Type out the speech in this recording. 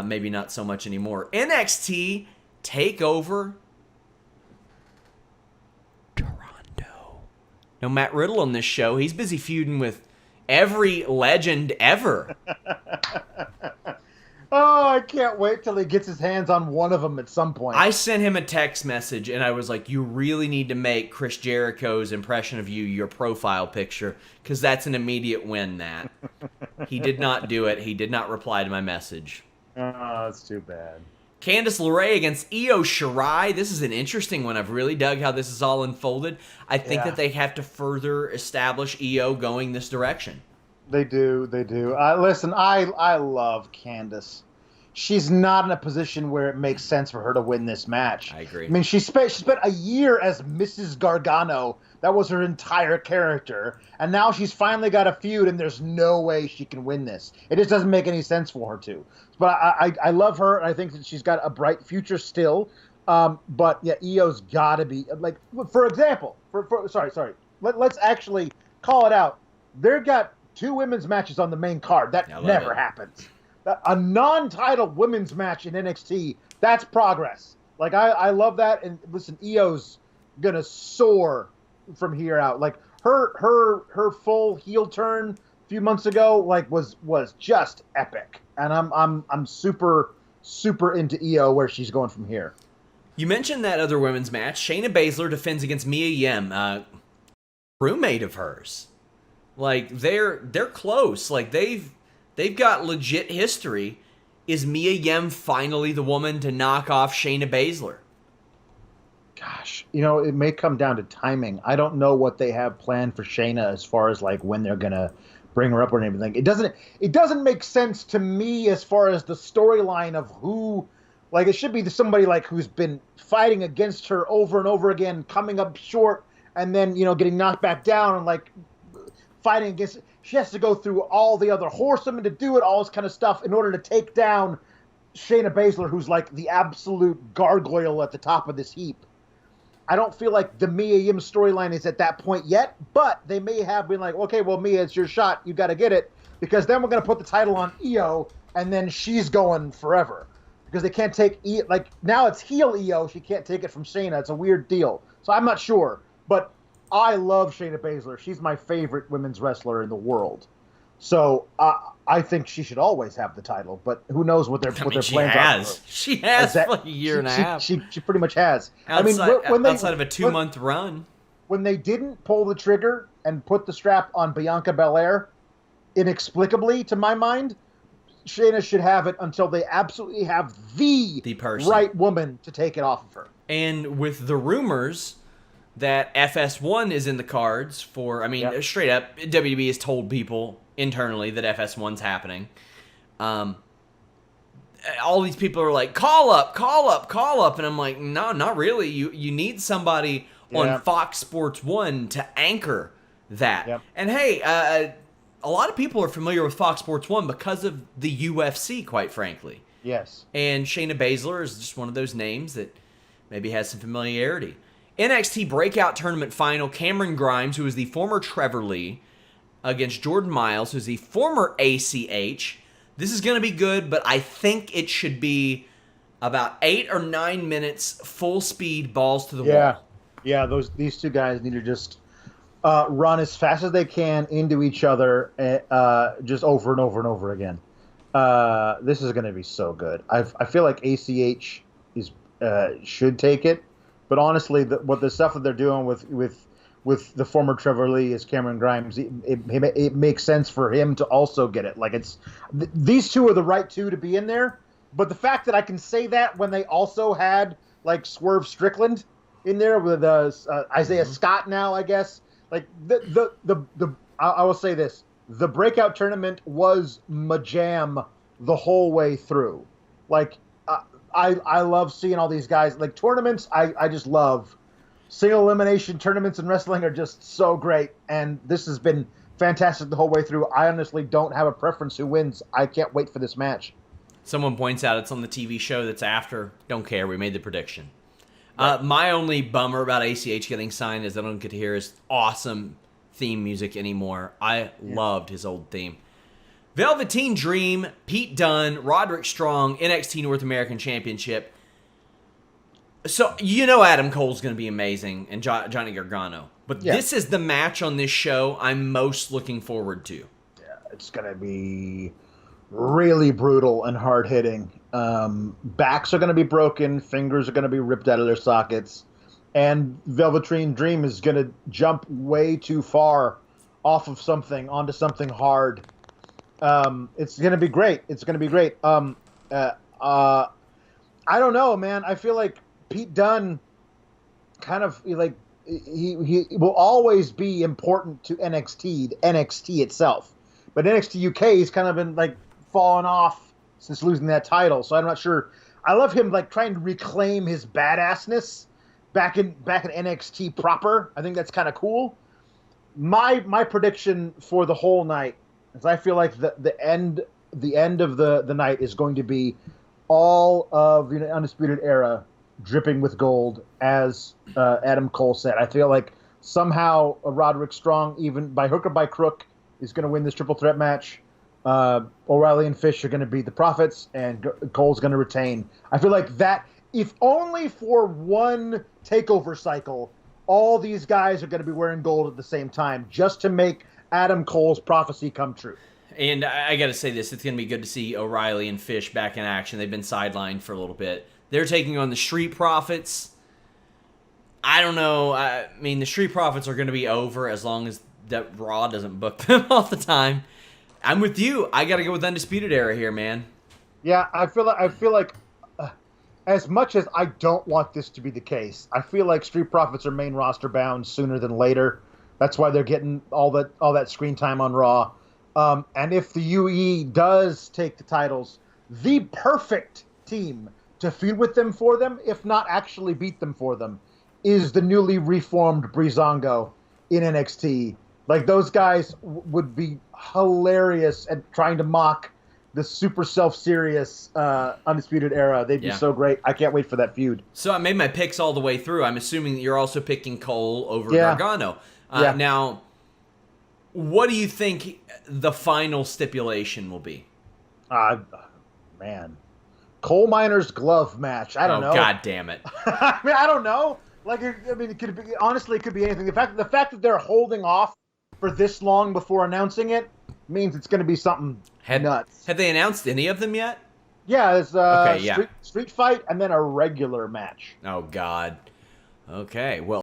Maybe not so much anymore. NXT Takeover Toronto. No Matt Riddle on this show. He's busy feuding with every legend ever. Oh, I can't wait till he gets his hands on one of them at some point. I sent him a text message, and I was like, you really need to make Chris Jericho's impression of you your profile picture, because that's an immediate win, Nat. He did not do it. He did not reply to my message. Oh, that's too bad. Candice LeRae against Io Shirai. This is an interesting one. I've really dug how this is all unfolded. I think that they have to further establish Io going this direction. They do. Listen, I love Candice. She's not in a position where it makes sense for her to win this match. I agree. I mean, she spent a year as Mrs. Gargano. That was her entire character. And now she's finally got a feud, and there's no way she can win this. It just doesn't make any sense for her to. But I love her, and I think that she's got a bright future still. But, yeah, Io's got to be, like, for example, sorry. Let's actually call it out. They've got 2 women's matches on the main card. That never happens. A non-title women's match in NXT, that's progress. Like, I love that. And listen, Io's going to soar from here out. Like, her full heel turn a few months ago, like, was just epic. And I'm super, super into Io where she's going from here. You mentioned that other women's match. Shayna Baszler defends against Mia Yim, roommate of hers. Like, they're close. Like, they've got legit history. Is Mia Yim finally the woman to knock off Shayna Baszler? Gosh, it may come down to timing. I don't know what they have planned for Shayna as far as, like, when they're gonna bring her up or anything. It doesn't make sense to me as far as the storyline of who. Like, it should be somebody like who's been fighting against her over and over again, coming up short, and then getting knocked back down and like fighting against. She has to go through all the other horsewomen to do it, all this kind of stuff, in order to take down Shayna Baszler, who's like the absolute gargoyle at the top of this heap. I don't feel like the Mia Yim storyline is at that point yet, but they may have been like, okay, well, Mia, it's your shot. You got to get it, because then we're going to put the title on Io, and then she's going forever. Because they can't take like now it's heel Io. She can't take it from Shayna. It's a weird deal. So I'm not sure, but I love Shayna Baszler. She's my favorite women's wrestler in the world. So I think she should always have the title. But who knows what their plans are? She has for like a year and a half. She pretty much has. Outside of a 2-month run, when they didn't pull the trigger and put the strap on Bianca Belair, inexplicably to my mind, Shayna should have it until they absolutely have the right woman to take it off of her. And with the rumors that FS1 is in the cards for, straight up, WWE has told people internally that FS1's happening. All these people are like, call up. And I'm like, no, not really. You need somebody on Fox Sports 1 to anchor that. Yep. And hey, a lot of people are familiar with Fox Sports 1 because of the UFC, quite frankly. Yes. And Shayna Baszler is just one of those names that maybe has some familiarity. NXT Breakout Tournament Final, Cameron Grimes, who is the former Trevor Lee, against Jordan Myles, who's the former ACH. This is going to be good, but I think it should be about 8 or 9 minutes, full speed, balls to the wall. Yeah, these two guys need to just run as fast as they can into each other, just over and over and over again. This is going to be so good. I feel like ACH should take it, but honestly, the stuff that they're doing with the former Trevor Lee as Cameron Grimes, it makes sense for him to also get it. Like these two are the right two to be in there, but the fact that I can say that when they also had like Swerve Strickland in there with Isaiah Scott now, I guess. Like I will say this: the Breakout tournament was majam the whole way through. Like I love seeing all these guys. Like tournaments, I just love. Single elimination tournaments in wrestling are just so great, and this has been fantastic the whole way through. I honestly don't have a preference who wins. I can't wait for this match. Someone points out it's on the TV show that's after. Don't care. We made the prediction. Right. My only bummer about ACH getting signed is I don't get to hear his awesome theme music anymore. I loved his old theme. Velveteen Dream, Pete Dunne, Roderick Strong, NXT North American Championship. So, Adam Cole's going to be amazing, and Johnny Gargano. But this is the match on this show I'm most looking forward to. Yeah, it's going to be really brutal and hard-hitting. Backs are going to be broken. Fingers are going to be ripped out of their sockets. And Velveteen Dream is going to jump way too far off of something onto something hard. It's going to be great. It's going to be great. I don't know, man. I feel like Pete Dunne kind of like he will always be important to NXT itself. But NXT UK he's kind of been like fallen off since losing that title. So I'm not sure. I love him like trying to reclaim his badassness back in NXT proper. I think that's kind of cool. My prediction for the whole night is I feel like the end of the night is going to be all of the Undisputed Era dripping with gold, as Adam Cole said. I feel like somehow Roderick Strong, even by hook or by crook, is going to win this triple threat match. O'Reilly and Fish are going to be the Prophets, and Cole's going to retain. I feel like that, if only for one takeover cycle, all these guys are going to be wearing gold at the same time, just to make Adam Cole's prophecy come true. And I got to say this, it's going to be good to see O'Reilly and Fish back in action. They've been sidelined for a little bit. They're taking on the Street Profits. I don't know. I mean, the Street Profits are going to be over as long as that Raw doesn't book them all the time. I'm with you. I got to go with Undisputed Era here, man. Yeah, I feel like as much as I don't want this to be the case, I feel like Street Profits are main roster bound sooner than later. That's why they're getting all that screen time on Raw. And if the UE does take the titles, the perfect team to feud with them for them, if not actually beat them for them, is the newly reformed Breezango in NXT. Like, those guys would be hilarious at trying to mock the super self-serious Undisputed Era. They'd be so great. I can't wait for that feud. So I made my picks all the way through. I'm assuming that you're also picking Cole over Gargano. Now, what do you think the final stipulation will be? Man. Coal Miner's glove match. I don't know. God damn it. I mean, I don't know. Like, it could be, honestly, it could be anything. The fact that they're holding off for this long before announcing it means it's going to be something nuts. Have they announced any of them yet? Yeah, there's street fight and then a regular match. Oh, God. Okay, well.